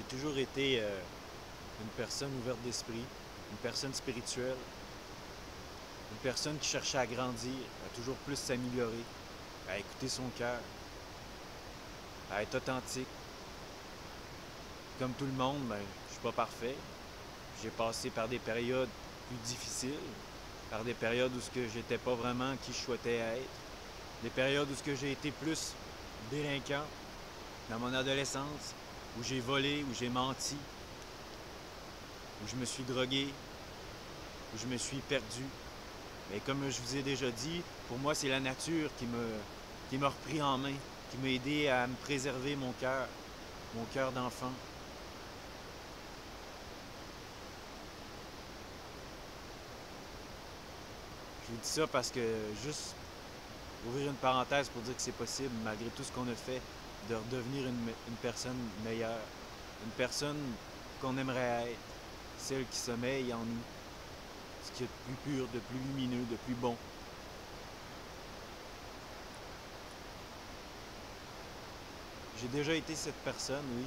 toujours été une personne ouverte d'esprit, une personne spirituelle, une personne qui cherchait à grandir, à toujours plus s'améliorer, à écouter son cœur, à être authentique. Comme tout le monde, ben, je suis pas parfait. J'ai passé par des périodes plus difficiles, par des périodes où j'étais pas vraiment qui je souhaitais être, des périodes où j'ai été plus délinquant dans mon adolescence, où j'ai volé, où j'ai menti, où je me suis drogué, où je me suis perdu. Mais comme je vous ai déjà dit, pour moi, c'est la nature qui m'a repris en main, qui m'a aidé à me préserver mon cœur d'enfant. Je vous dis ça parce que juste ouvrir une parenthèse pour dire que c'est possible, malgré tout ce qu'on a fait, de redevenir une personne meilleure, une personne qu'on aimerait être, celle qui sommeille en nous, ce qui est de plus pur, de plus lumineux, de plus bon. J'ai déjà été cette personne, oui.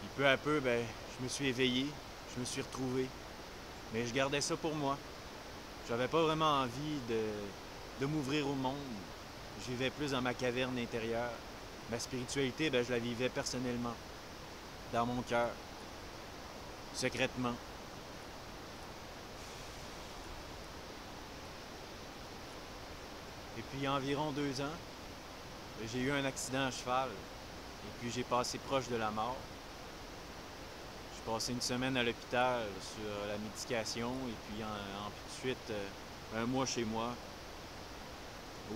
Et peu à peu, ben, je me suis éveillé, je me suis retrouvé. Mais je gardais ça pour moi. J'avais pas vraiment envie de m'ouvrir au monde. Je vivais plus dans ma caverne intérieure. Ma spiritualité, ben, je la vivais personnellement, dans mon cœur, secrètement. Et puis, il y a environ 2 ans, j'ai eu un accident à cheval. Et puis, j'ai passé proche de la mort. J'ai passé une semaine à l'hôpital sur la médication et puis ensuite 1 mois chez moi,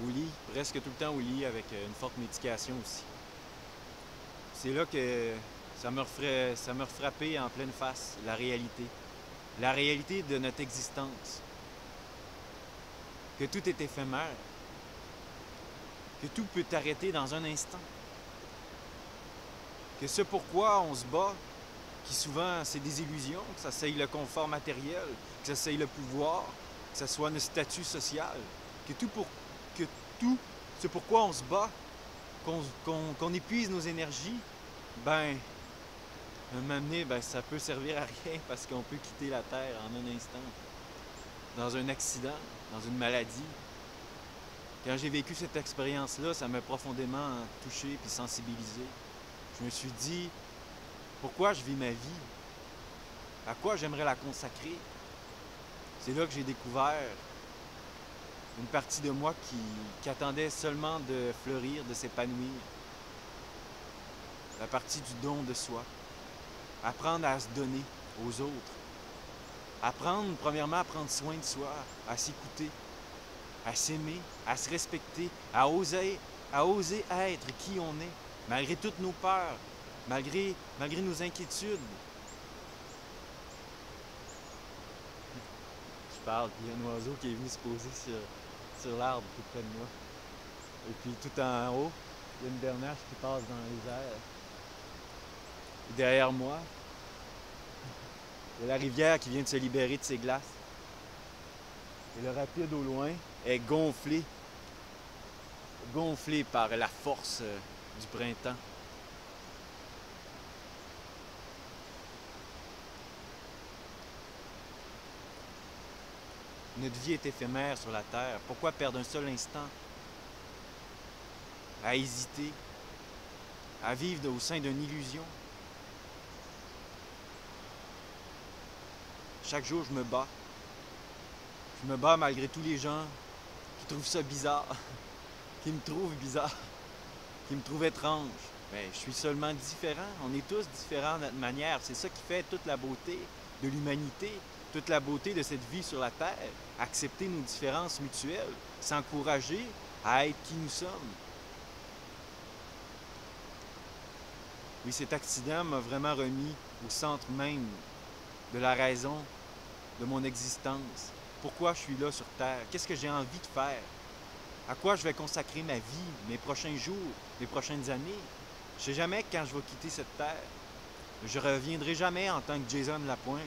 au lit, presque tout le temps au lit avec une forte médication aussi. C'est là que ça m'a frappé en pleine face, la réalité de notre existence, que tout est éphémère, que tout peut t'arrêter dans un instant, que ce pourquoi on se bat, qui souvent c'est des illusions, que ça soit le confort matériel, que ça soit le pouvoir, que ce soit notre statut social, que tout ce pourquoi on se bat, qu'on épuise nos énergies, ben, un moment donné, ben, ça peut servir à rien parce qu'on peut quitter la Terre en un instant, dans un accident, dans une maladie. Quand j'ai vécu cette expérience-là, ça m'a profondément touché puis sensibilisé. Je me suis dit, pourquoi je vis ma vie? À quoi j'aimerais la consacrer? C'est là que j'ai découvert une partie de moi qui attendait seulement de fleurir, de s'épanouir. La partie du don de soi. Apprendre à se donner aux autres. Apprendre, premièrement, à prendre soin de soi, à s'écouter, à s'aimer, à se respecter, à oser être qui on est, malgré toutes nos peurs, malgré nos inquiétudes. Je parle, puis il y a un oiseau qui est venu se poser sur l'arbre tout près de moi. Et puis tout en haut, il y a une bernache qui passe dans les airs. Et derrière moi, il y a la rivière qui vient de se libérer de ses glaces. Et le rapide au loin est gonflé par la force du printemps. Notre vie est éphémère sur la Terre. Pourquoi perdre un seul instant à hésiter, à vivre au sein d'une illusion? Chaque jour, je me bats. Je me bats malgré tous les gens qui trouvent ça bizarre, qui me trouvent bizarre, qui me trouvent étrange. Mais je suis seulement différent. On est tous différents de notre manière. C'est ça qui fait toute la beauté de l'humanité, toute la beauté de cette vie sur la Terre. Accepter nos différences mutuelles, s'encourager à être qui nous sommes. Oui, cet accident m'a vraiment remis au centre même de la raison de mon existence. Pourquoi je suis là sur Terre? Qu'est-ce que j'ai envie de faire? À quoi je vais consacrer ma vie, mes prochains jours, mes prochaines années? Je ne sais jamais quand je vais quitter cette Terre. Je ne reviendrai jamais en tant que Jason Lapointe.